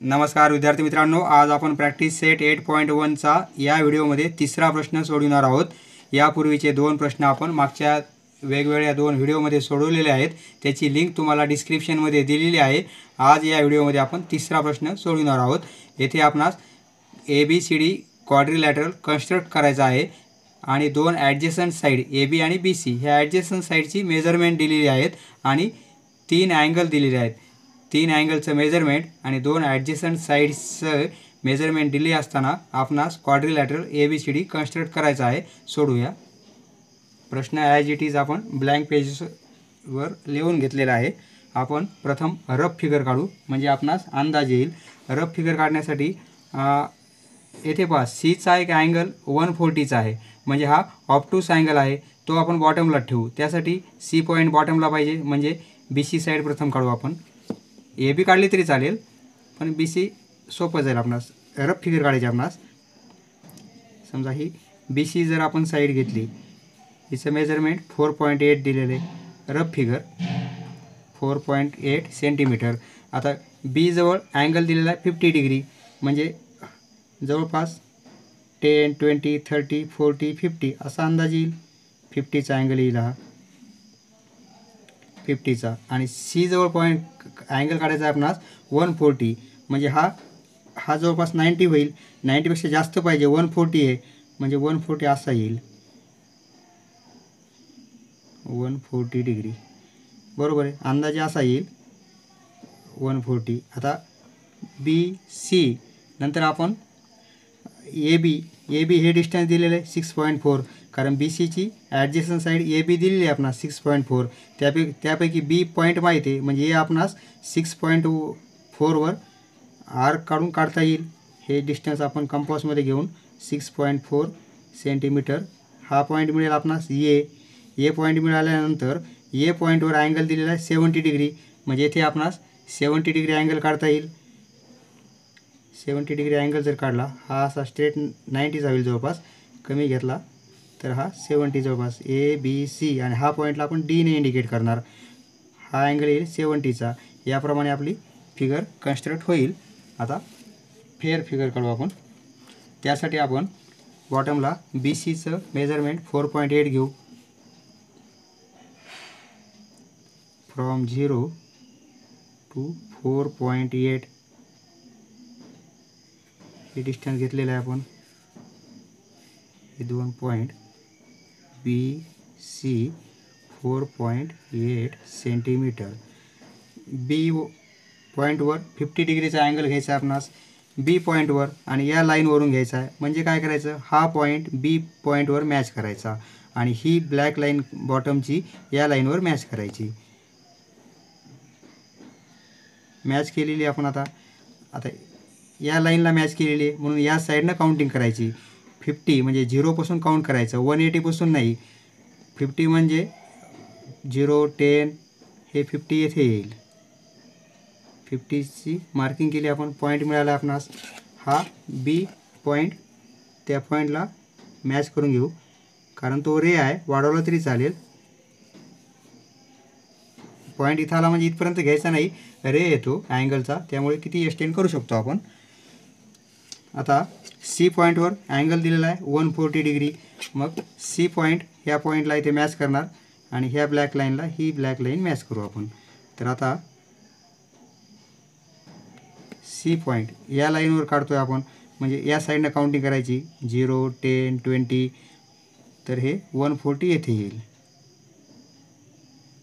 नमस्कार विद्यार्थी मित्रांनो, आज आपण प्रॅक्टिस सेट 8.1चा या व्हिडिओमध्ये तिसरा प्रश्न सोडवणार आहोत। यापूर्वीचे दोन प्रश्न आपण मागच्या वेगवेगळ्या दोन व्हिडिओमध्ये सोडवलेले आहेत, त्याची लिंक तुम्हाला डिस्क्रिप्शनमध्ये दिलेली आहे। आज या व्हिडिओमध्ये आपण तिसरा प्रश्न सोडवणार आहोत। येथे आपणास ABCD क्वाड्रिलॅटरल कन्स्ट्रक्ट करायचा आहे आणि दोन ॲडजसंट साइड AB आणि BC ह्या ॲडजसंट साइडची मेजरमेंट दिलेली आहेत आणि तीन अँगल दिलेले आहेत। तीन अँगलचं मेजरमेंट आणि दोन ॲडजसंट साइड्सचं मेजरमेंट दिले असताना आपणास क्वाड्रिलॅटरल ABCD कन्स्ट्रक्ट करायचा आहे। सोडूया प्रश्न ॲज इट इज आपण ब्लँक पेजवर लिहून घेतलेला आहे। आपण प्रथम रफ फिगर काढू म्हणजे आपणास अंदाज येईल। रफ फिगर काढण्यासाठी येथे पहा C चा एक अँगल 140चा आहे, म्हणजे हा ऑप्टूस अँगल आहे, तो आपण बॉटमला ठेवू। त्यासाठी C पॉईंट बॉटमला पाहिजे, म्हणजे BC साइड प्रथम काढू। आपण AB काढली तरी चालेल, पण BC सोपं जाईल आपणास। रफ फिगर काढायची आपणास। समजा ही BC जर आपण साइड घेतली, हिचं मेजरमेंट 4.8 दिलेले, रफ फिगर 4.8 सेंटीमीटर। आता B जवळ अँगल दिलेला आहे 50 डिग्री, म्हणजे जवळपास 10, 20, 30, 40, 50 असा अंदाज येईल। 50चा अँगल येईल हा 50चा। आणि C जवळ पॉईंट अँगल काढायचा आहे आपणास 140, म्हणजे हा जवळपास 90 होईल। 90पेक्षा जास्त पाहिजे, 140 आहे, म्हणजे 140 असा येईल, 140 डिग्री बरोबर आहे। अंदाजे असा येईल 140। आता BC नंतर आपण AB हे डिस्टन्स दिलेलं आहे 6.4, कारण BCची ॲडजसंट साइड AB दिलेली आहे आपणास 6.4। त्यापैकी B पॉईंट माहिती आहे, म्हणजे हे आपणास 6.4वर आर्क काढून काढता येईल। हे डिस्टन्स आपण कंपासमध्ये घेऊन 6.4 सेंटीमीटर हा पॉईंट मिळेल आपणास A पॉईंट मिळाल्यानंतर A पॉईंटवर अँगल दिलेला आहे 70 डिग्री, म्हणजे येथे आपणास 70 डिग्री अँगल काढता येईल। 70 डिग्री अँगल जर काढला, हा असा स्ट्रेट 90चा होईल, जवळपास कमी घेतला तर हा 70 जवळपास ABC, आणि हा पॉईंटला आपण D ने इंडिकेट करणार। हा अँगल येईल 70चा। याप्रमाणे आपली फिगर कन्स्ट्रक्ट होईल। आता फेअर फिगर काढू आपण। त्यासाठी आपण बॉटमला BCचं मेजरमेंट 4.8 घेऊ। फ्रॉम 0 टू 4.8 हे डिस्टन्स घेतलेलं आहे आपण। हे दोन पॉईंट BC 4.8 सेंटीमीटर। B पॉईंटवर 50 डिग्रीचा अँगल घ्यायचा आहे आपणास B पॉईंटवर, आणि या लाईनवरून घ्यायचा आहे। म्हणजे काय करायचं, हा पॉईंट B पॉईंटवर मॅच करायचा आणि ही ब्लॅक लाईन बॉटमची या लाईनवर मॅच करायची। मॅच केलेली आपण आता या लाईनला मॅच केलेली आहे, म्हणून या साईडनं काउंटिंग करायची। 50 म्हणजे 0पासून काउंट करायचं, 180पासून नाही। 50 म्हणजे 0, 10 हे 50 येथे येईल। 50ची मार्किंग केली आपण, पॉईंट मिळाला आपणास। हा B पॉईंट त्या पॉईंटला मॅच करून घेऊ, कारण तो रे आहे, वाढवला तरी चालेल। पॉईंट इथं आला म्हणजे इथपर्यंत घ्यायचा नाही, रे येतो अँगलचा, त्यामुळे किती एक्सटेंड करू शकतो आपण। आता C पॉईंटवर अँगल दिलेला आहे 140 डिग्री, मग C पॉईंट ह्या पॉईंटला इथे मॅच करणार आणि ह्या ब्लॅक लाईनला ही ब्लॅक लाईन मॅच करू आपण। तर आता C पॉईंट या लाईनवर काढतोय आपण, म्हणजे या साईडनं काउंटिंग करायची 0, 10, 20, तर हे 140 येथे येईल।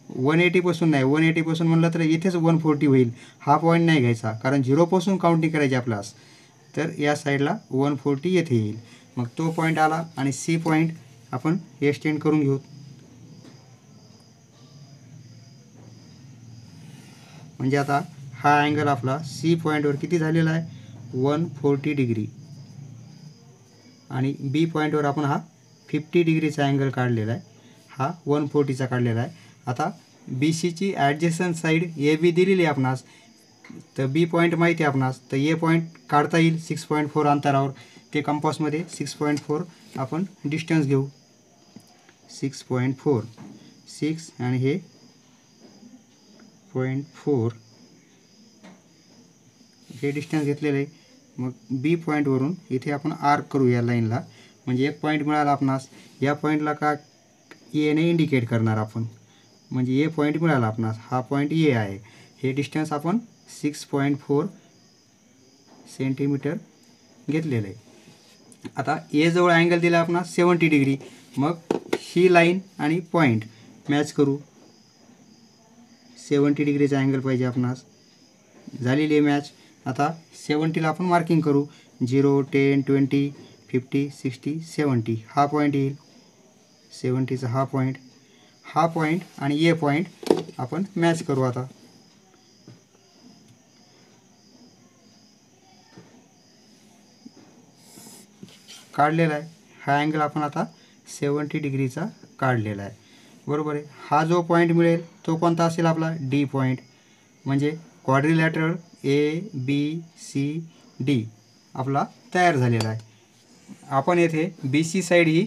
180पासून नाही, 180पासून म्हणलं तर इथेच 140 होईल। हा पॉईंट नाही घ्यायचा, कारण 0पासून काउंटिंग करायची आपल्यास, तर या साईडला 140 येथे येईल। मग तो पॉईंट आला आणि C पॉईंट आपण एक्सटेंड करून घेऊ। म्हणजे आता हा अँगल आपला C पॉईंटवर किती झालेला आहे, 140 डिग्री, आणि B पॉईंटवर आपण हा 50 डिग्रीचा अँगल काढलेला आहे, हा 140चा काढलेला आहे। आता BCची ॲडजसंट साईड AB दिलेली आहे आपणास, तर B पॉईंट माहिती आहे आपणास, तर A पॉईंट काढता येईल 6.4 अंतरावर। ते कंपासमध्ये 6.4 आपण डिस्टन्स घेऊ, 6.4 6 आणि हे 0.4 हे डिस्टन्स घेतलेलं आहे. मग बी पॉईंटवरून इथे आपण आर्क करू या लाईनला. म्हणजे एक पॉईंट मिळाला आपणास. या पॉईंटला का एने इंडिकेट करणार आपण. म्हणजे ए पॉईंट मिळाला आपणास. हा पॉईंट ए आहे. हे डिस्टन्स आपण 6.4 सेंटीमीटर घेतलेलं आहे. आता ए जवळ अँगल दिला आपणास 70 डिग्री. मग ही लाईन आणि पॉईंट मॅच करू. 70 डिग्रीचा अँगल पाहिजे आपणास. झालेली आहे मॅच. आता 70ला आपण मार्किंग करू. 0, 10, 20, 50, 60, 70 हा पॉईंट येईल. 70चा हा पॉईंट आणि ए पॉईंट आपण मॅच करू. आता काढलेला आहे. हा अँगल आपण आता 70 डिग्रीचा काढलेला आहे. बरोबर आहे. हा जो पॉईंट मिळेल तो कोणता असेल आपला डी पॉईंट. म्हणजे क्वाड्रिलॅटरल ABCD आपला तयार झालेला आहे. आपण येथे BC साईड ही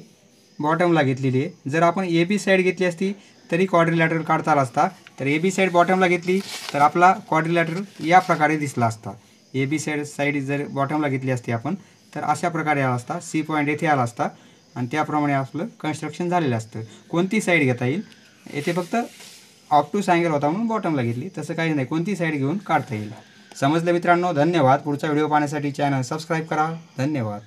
बॉटमला घेतलेली आहे. जर आपण AB साईड घेतली असती तरी क्वाड्रिलॅटरल काढता आला असता. तर AB साईड बॉटमला घेतली तर आपला क्वाड्रिलॅटरल या प्रकारे दिसला असता. AB साईड जर बॉटमला घेतली असती आपण तर अशा प्रकारे आला असता. C पॉईंट येथे आला असता आणि त्याप्रमाणे आपलं कन्स्ट्रक्शन झालेलं असतं. कोणती साईड घेता येईल. येथे फक्त ऑप्टूस अँगल होता म्हणून बॉटमला घेतली. तसं काही नाही. कोणती साईड घेऊन काढता येईल. समजलं मित्रांनो. धन्यवाद. पुढचा व्हिडिओ पाहण्यासाठी चॅनल सबस्क्राईब करा. धन्यवाद.